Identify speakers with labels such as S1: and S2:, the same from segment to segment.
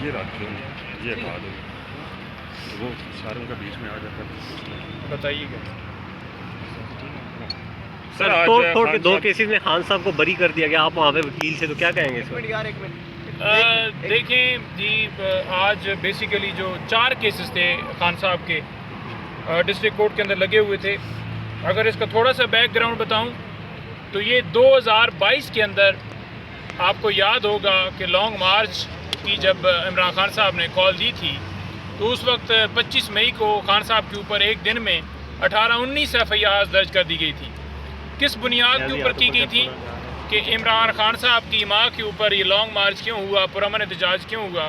S1: یہ رات یہ بات ہے وہ ساروں کا بیچ میں آ جاتا ہے.
S2: بتائیے گا
S3: سر توڑ پھوڑ کے 2 کیسز میں خان صاحب کو بری کر دیا گیا. آپ وہاں پہ وکیل سے تو کیا کہیں گے سر؟
S2: دیکھیں جی آج بیسیکلی جو 4 کیسز تھے خان صاحب کے ڈسٹرکٹ کورٹ کے اندر لگے ہوئے تھے. اگر اس کا تھوڑا سا بیک گراؤنڈ بتاؤں تو یہ 2022 کے اندر آپ کو یاد ہوگا کہ لانگ مارچ کی جب عمران خان صاحب نے کال دی تھی تو اس وقت 25 مئی کو خان صاحب کے اوپر ایک دن میں 18-19 FIR درج کر دی گئی تھی. کس بنیاد کے اوپر کی گئی تھی کہ عمران خان صاحب کی ماں کے اوپر یہ لانگ مارچ کیوں ہوا, پرامن احتجاج کیوں ہوا,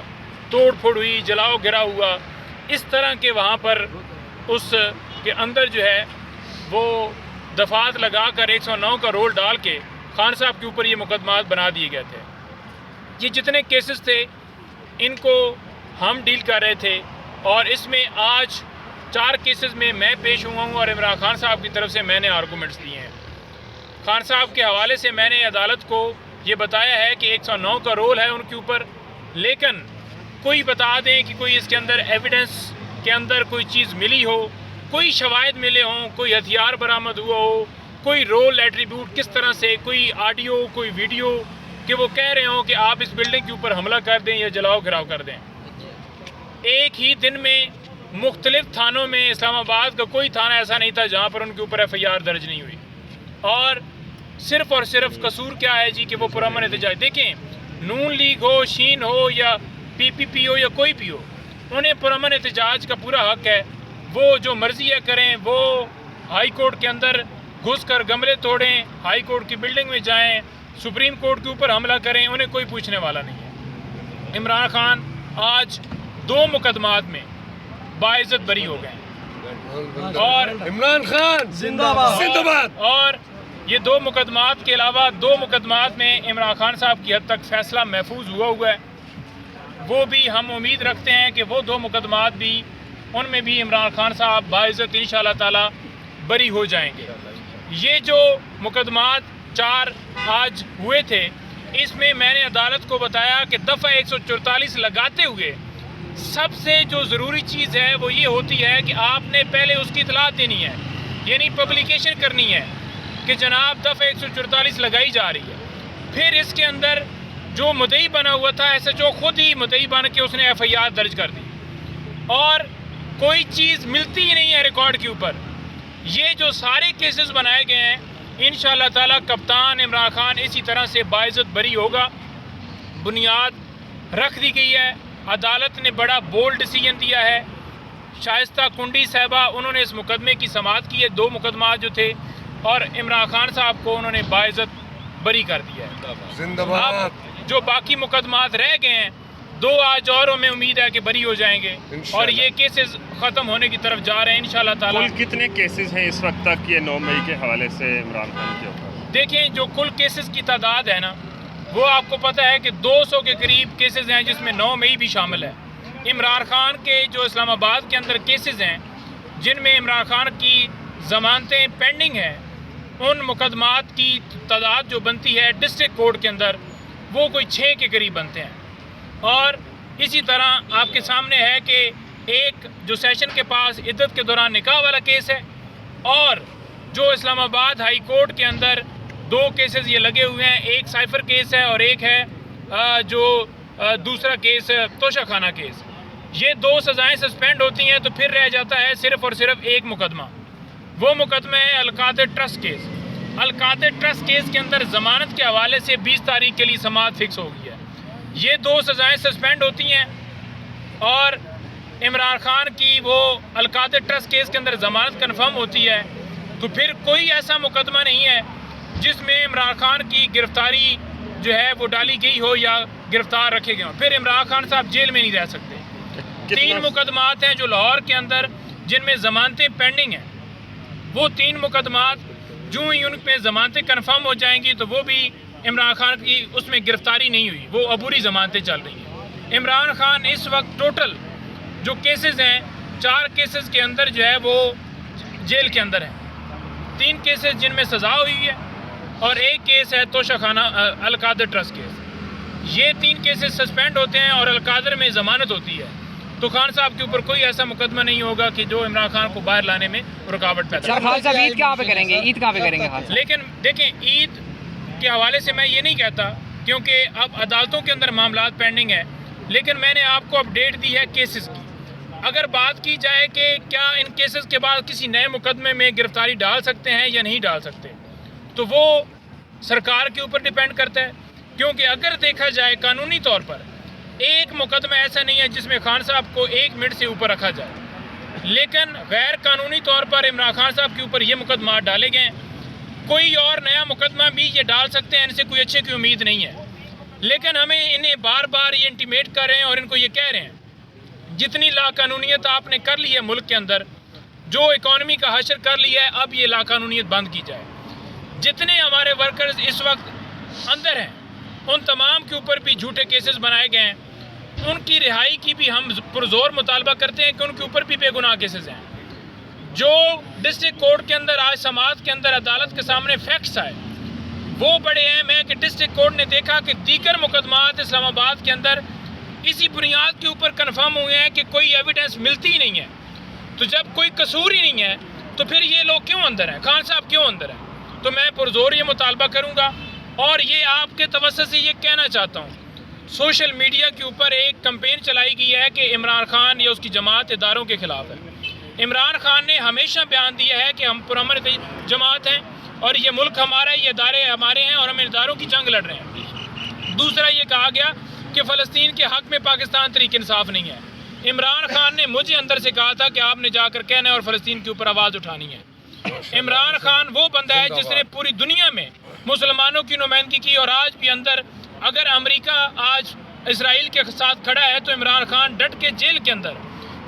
S2: توڑ پھوڑ ہوئی, جلاؤ گرا ہوا. اس طرح کے وہاں پر اس کے اندر جو ہے وہ دفعات لگا کر 109 کا رول ڈال کے خان صاحب کے اوپر یہ مقدمات بنا دیے گئے تھے. یہ جتنے کیسز تھے ان کو ہم ڈیل کر رہے تھے اور اس میں آج 4 کیسز میں میں پیش ہوا ہوں اور عمران خان صاحب کی طرف سے میں نے آرگومنٹس دیے ہیں. خان صاحب کے حوالے سے میں نے عدالت کو یہ بتایا ہے کہ 109 کا رول ہے ان کے اوپر, لیکن کوئی بتا دیں کہ کوئی اس کے اندر ایویڈنس کے اندر کوئی چیز ملی ہو, کوئی شواہد ملے ہوں, کوئی ہتھیار برآمد ہوا ہو, کوئی رول ایٹریبیوٹ کس طرح سے, کوئی آڈیو کوئی ویڈیو کہ وہ کہہ رہے ہوں کہ آپ اس بلڈنگ کے اوپر حملہ کر دیں یا جلاؤ گھراؤ کر دیں. ایک ہی دن میں مختلف تھانوں میں اسلام آباد کا کوئی تھانہ ایسا نہیں تھا جہاں پر ان کے اوپر FIR درج نہیں ہوئی. اور صرف قصور کیا ہے جی کہ وہ پرامن احتجاج. دیکھیں نون لیگ ہو, شین ہو یا PPP ہو یا کوئی بھی ہو, انہیں پرامن احتجاج کا پورا حق ہے. وہ جو مرضی ہے کریں, وہ ہائی کورٹ کے اندر گھس کر گملے توڑیں, ہائی کورٹ کی بلڈنگ میں جائیں, سپریم کورٹ کے اوپر حملہ کریں, انہیں کوئی پوچھنے والا نہیں ہے. عمران خان آج 2 مقدمات میں باعزت بری ہو گئے اور
S4: عمران خان زندہ باد.
S2: اور یہ 2 مقدمات کے علاوہ 2 مقدمات میں عمران خان صاحب کی حد تک فیصلہ محفوظ ہوا ہے. وہ بھی ہم امید رکھتے ہیں کہ وہ 2 مقدمات بھی ان میں بھی عمران خان صاحب باعزت انشاءاللہ تعالی بری ہو جائیں گے. یہ جو مقدمات 4 آج ہوئے تھے اس میں میں نے عدالت کو بتایا کہ دفعہ 144 لگاتے ہوئے سب سے جو ضروری چیز ہے وہ یہ ہوتی ہے کہ آپ نے پہلے اس کی اطلاع دینی ہے, یعنی پبلیکیشن کرنی ہے کہ جناب دفعہ 144 لگائی جا رہی ہے. پھر اس کے اندر جو مدعی بنا ہوا تھا SHO خود ہی مدعی بن کے اس نے FIR درج کر دی اور کوئی چیز ملتی ہی نہیں ہے ریکارڈ کے اوپر. یہ جو سارے کیسز بنائے گئے ہیں انشاءاللہ تعالی کپتان عمران خان اسی طرح سے باعزت بری ہوگا. بنیاد رکھ دی گئی ہے, عدالت نے بڑا بولڈ ڈیسیجن دیا ہے. شائستہ کنڈی صاحبہ انہوں نے اس مقدمے کی سماعت کی ہے, 2 مقدمات جو تھے, اور عمران خان صاحب کو انہوں نے باعزت بری کر دیا ہے.
S4: زندہ باد.
S2: اب جو باقی مقدمات رہ گئے ہیں 2 آج اور میں امید ہے کہ بری ہو جائیں گے اور یہ کیسز ختم ہونے کی طرف جا رہے ہیں انشاءاللہ تعالی.
S1: کل کتنے کیسز ہیں اس وقت تک یہ 9 مئی کے حوالے سے عمران خان کے اوپر؟
S2: دیکھیں جو کل کیسز کی تعداد ہے نا وہ آپ کو پتہ ہے کہ 200 کے قریب کیسز ہیں جس میں 9 مئی بھی شامل ہے. عمران خان کے جو اسلام آباد کے اندر کیسز ہیں جن میں عمران خان کی ضمانتیں پینڈنگ ہیں ان مقدمات کی تعداد جو بنتی ہے ڈسٹرکٹ کورٹ کے اندر وہ کوئی 6 کے قریب بنتے ہیں. اور اسی طرح آپ کے سامنے ہے کہ ایک جو سیشن کے پاس عدت کے دوران نکاح والا کیس ہے اور جو اسلام آباد ہائی کورٹ کے اندر 2 کیسز یہ لگے ہوئے ہیں, ایک سائفر کیس ہے اور ایک ہے جو دوسرا کیس توشہ خانہ کیس. یہ 2 سزائیں سسپینڈ ہوتی ہیں تو پھر رہ جاتا ہے صرف اور صرف ایک مقدمہ. وہ مقدمہ ہے القادر ٹرسٹ کیس. القادر ٹرسٹ کیس کے اندر ضمانت کے حوالے سے 20 تاریخ کے لیے سماعت فکس ہو گئی ہے. یہ 2 سزائیں سسپینڈ ہوتی ہیں اور عمران خان کی وہ القادر ٹرسٹ کیس کے اندر ضمانت کنفرم ہوتی ہے تو پھر کوئی ایسا مقدمہ نہیں ہے جس میں عمران خان کی گرفتاری جو ہے وہ ڈالی گئی ہو یا گرفتار رکھے گئے ہوں. پھر عمران خان صاحب جیل میں نہیں رہ سکتے. 3 مقدمات ہیں جو لاہور کے اندر جن میں ضمانتیں پینڈنگ ہیں. وہ 3 مقدمات جو ہی ان میں ضمانتیں کنفرم ہو جائیں گی تو وہ بھی عمران خان کی اس میں گرفتاری نہیں ہوئی, وہ عبوری ضمانتیں چل رہی ہیں. عمران خان اس وقت ٹوٹل جو کیسز ہیں 4 کیسز کے اندر جو ہے وہ جیل کے اندر ہیں. 3 کیسز جن میں سزا ہوئی ہے اور ایک کیس ہے توشہ خانہ القادر ٹرسٹ کیس. یہ 3 کیسز سسپینڈ ہوتے ہیں اور القادر میں ضمانت ہوتی ہے، تو خان صاحب کے اوپر کوئی ایسا مقدمہ نہیں ہوگا کہ جو عمران خان کو باہر لانے میں رکاوٹ پیدا
S5: سر خان صاحب عید کہاں پہ کریں گے؟ عید کہاں پہ کریں گے خان صاحب؟
S2: لیکن دیکھیں عید کے حوالے سے میں یہ نہیں کہتا کیونکہ اب عدالتوں کے اندر معاملات پینڈنگ ہیں، لیکن میں نے آپ کو اپڈیٹ دی ہے کیسز کی۔ اگر بات کی جائے کہ کیا ان کیسز کے بعد کسی نئے مقدمے میں گرفتاری ڈال سکتے ہیں یا نہیں ڈال سکتے، تو وہ سرکار کے اوپر ڈیپینڈ کرتا ہے، کیونکہ اگر دیکھا جائے قانونی طور پر ایک مقدمہ ایسا نہیں ہے جس میں خان صاحب کو 1 منٹ سے اوپر رکھا جائے، لیکن غیر قانونی طور پر عمران خان صاحب کے اوپر یہ مقدمات ڈالے گئے ہیں۔ کوئی اور نیا مقدمہ بھی یہ ڈال سکتے ہیں، ان سے کوئی اچھے کی امید نہیں ہے، لیکن ہمیں انہیں بار بار یہ انٹیمیٹ کر رہے ہیں اور ان کو یہ کہہ رہے ہیں جتنی لا قانونیت آپ نے کر لی ہے ملک کے اندر، جو اکانومی کا حشر کر لیا ہے، اب یہ لا قانونیت بند کی جائے۔ جتنے ہمارے ورکرز اس وقت اندر ہیں ان تمام کے اوپر بھی جھوٹے کیسز بنائے گئے ہیں، ان کی رہائی کی بھی ہم پرزور مطالبہ کرتے ہیں کہ ان کے اوپر بھی بے گناہ کیسز ہیں۔ جو ڈسٹرکٹ کورٹ کے اندر آج سماعت کے اندر عدالت کے سامنے فیکٹس آئے وہ بڑے اہم ہیں کہ ڈسٹرکٹ کورٹ نے دیکھا کہ دیگر مقدمات اسلام آباد کے اندر اسی بنیاد کے اوپر کنفرم ہوئے ہیں کہ کوئی ایویڈنس ملتی ہی نہیں ہے، تو جب کوئی قصور ہی نہیں ہے تو پھر یہ لوگ کیوں اندر ہیں، خان صاحب کیوں اندر ہیں؟ تو میں پرزور یہ مطالبہ کروں گا اور یہ آپ کے توسط سے یہ کہنا چاہتا ہوں، سوشل میڈیا کے اوپر ایک کمپین چلائی گئی ہے کہ عمران خان یا اس کی جماعت اداروں کے خلاف ہے۔ عمران خان نے ہمیشہ بیان دیا ہے کہ ہم پرامن جماعت ہیں اور یہ ملک ہمارا ہے، یہ ادارے ہمارے ہیں اور ہم اداروں کی جنگ لڑ رہے ہیں۔ دوسرا یہ کہا گیا کہ فلسطین کے حق میں پاکستان تحریک انصاف نہیں ہے۔ عمران خان نے مجھے اندر سے کہا تھا کہ آپ نے جا کر کہنا ہے اور فلسطین کے اوپر آواز اٹھانی ہے۔ عمران خان وہ بندہ ہے جس نے پوری دنیا میں مسلمانوں کی نمائندگی کی اور آج بھی اندر اگر امریکہ آج اسرائیل کے ساتھ کھڑا ہے تو عمران خان ڈٹ کے جیل کے اندر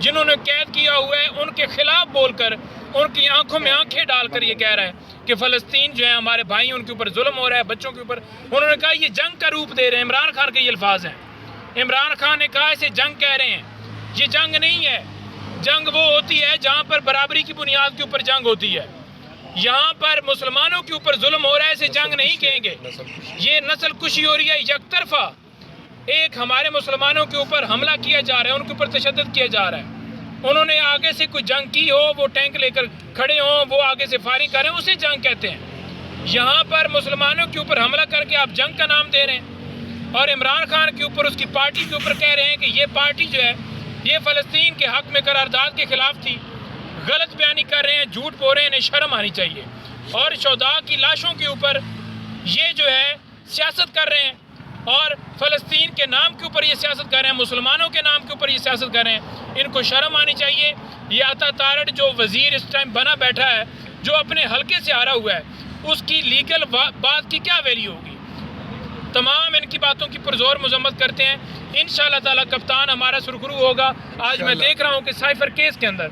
S2: جنہوں نے قید کیا ہوا ہے ان کے خلاف بول کر ان کی آنکھوں میں آنکھیں ڈال کر یہ کہہ رہا ہے کہ فلسطین جو ہے ہمارے بھائی، ان کے اوپر ظلم ہو رہا ہے، بچوں کے اوپر۔ انہوں نے کہا یہ جنگ کا روپ دے رہے ہیں، عمران خان کے یہ الفاظ ہیں۔ عمران خان نے کہا اسے جنگ کہہ رہے ہیں، یہ جنگ نہیں ہے۔ جنگ وہ ہوتی ہے جہاں پر برابری کی بنیاد کے اوپر جنگ ہوتی ہے، یہاں پر مسلمانوں کے اوپر ظلم ہو رہا ہے، اسے جنگ نہیں کہیں گے۔ یہ نسل کشی ہو رہی ہے، یک طرفہ ایک ہمارے مسلمانوں کے اوپر حملہ کیا جا رہا ہے، ان کے اوپر تشدد کیا جا رہا ہے۔ انہوں نے آگے سے کوئی جنگ کی ہو، وہ ٹینک لے کر کھڑے ہوں، وہ آگے سے فائرنگ کریں، اسے جنگ کہتے ہیں۔ یہاں پر مسلمانوں کے اوپر حملہ کر کے آپ جنگ کا نام دے رہے ہیں اور عمران خان کے اوپر، اس کی پارٹی کے اوپر کہہ رہے ہیں کہ یہ پارٹی جو ہے یہ فلسطین کے حق میں قرارداد کے خلاف تھی۔ غلط بیانی کر رہے ہیں، جھوٹ بول رہے ہیں، انہیں شرم آنی چاہیے۔ اور شہداء کی لاشوں کے اوپر یہ جو ہے سیاست کر رہے ہیں اور فلسطین کے نام کے اوپر یہ سیاست کر رہے ہیں، مسلمانوں کے نام کے اوپر یہ سیاست کر رہے ہیں، ان کو شرم آنی چاہیے۔ یہ عطا تارڑ جو وزیر اس ٹائم بنا بیٹھا ہے، جو اپنے حلقے سے ہارا ہوا ہے، اس کی لیگل بات کی کیا ویلیو ہوگی؟ تمام ان کی باتوں کی پرزور مذمت کرتے ہیں۔ انشاءاللہ تعالی کپتان ہمارا سرخرو ہوگا۔ آج میں دیکھ رہا ہوں کہ سائفر کیس کے اندر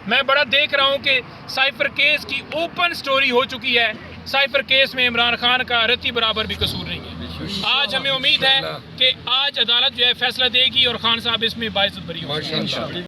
S2: میں بڑا دیکھ رہا ہوں کہ سائفر کیس کی اوپن سٹوری ہو چکی ہے۔ سائفر کیس میں عمران خان کا رتی برابر بھی قصور نہیں ہے۔ آج ہمیں امید ہے کہ آج عدالت جو ہے فیصلہ دے گی اور خان صاحب اس میں باعزت بری ہوں گے۔